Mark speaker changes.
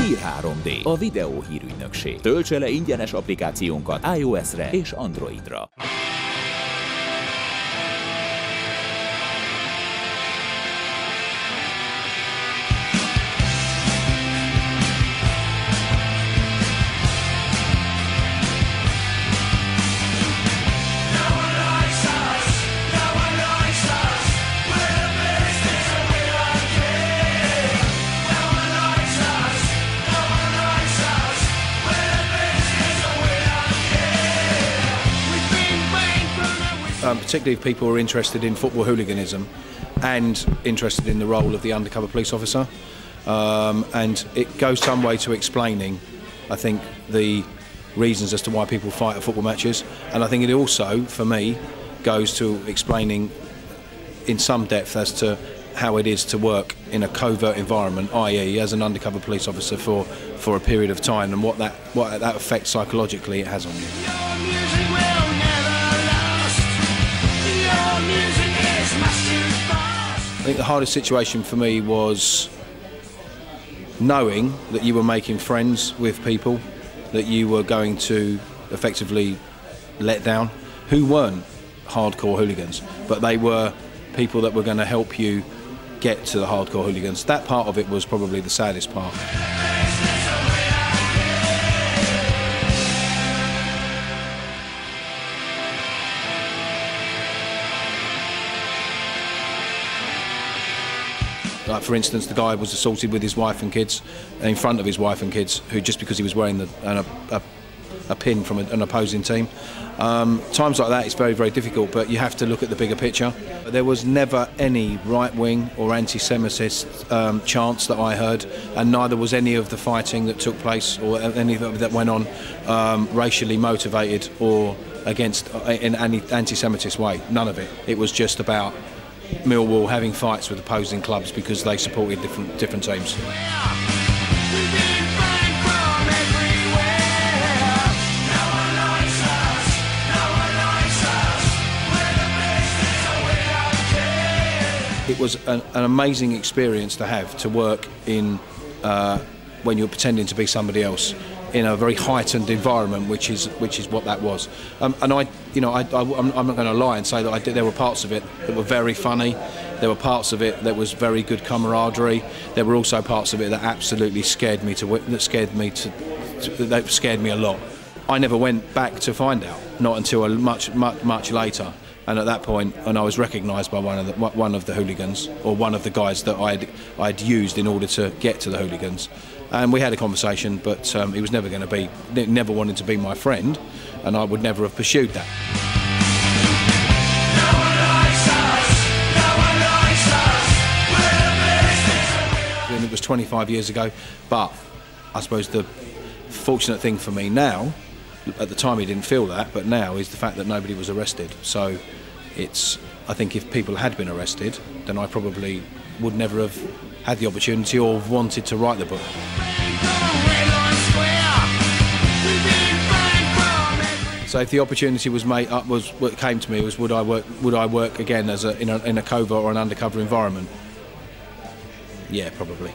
Speaker 1: Hír 3D, a videó hírügynökség. Töltse le ingyenes applikációnkat iOS-re és Androidra.
Speaker 2: Particularly if people are interested in football hooliganism and interested in the role of the undercover police officer. And it goes some way to explaining, I think, the reasons as to why people fight at football matches. And I think it also, for me, goes to explaining in some depth as to how it is to work in a covert environment, i.e. as an undercover police officer for a period of time, and what that effect psychologically it has on you. I think the hardest situation for me was knowing that you were making friends with people that you were going to effectively let down, who weren't hardcore hooligans, but they were people that were going to help you get to the hardcore hooligans. That part of it was probably the saddest part. Like, for instance, the guy was assaulted with his wife and kids, in front of his wife and kids, who just because he was wearing a pin from an opposing team. Times like that, it's very, very difficult, but you have to look at the bigger picture. There was never any right-wing or anti-Semitist chants that I heard, and neither was any of the fighting that took place or any that went on racially motivated or against in any anti-Semitist way. None of it. It was just about Millwall having fights with opposing clubs because they supported different teams. It was an amazing experience to have to work in when you're pretending to be somebody else in a very heightened environment, which is what that was. And I'm not going to lie and say that there were parts of it that were very funny. There were parts of it that was very good camaraderie. There were also parts of it that absolutely scared me a lot. I never went back to find out, not until much later. And at that point, and I was recognised by one of the hooligans, or one of the guys that I'd used in order to get to the hooligans. And we had a conversation, but he was never going to be, never wanted to be my friend, and I would never have pursued that. And it was 25 years ago, but I suppose the fortunate thing for me now, at the time he didn't feel that, but now is the fact that nobody was arrested. So I think if people had been arrested, then I probably would never have had the opportunity or wanted to write the book. So if the opportunity was made up, what came to me was would I work again as in a covert or an undercover environment? Yeah, probably.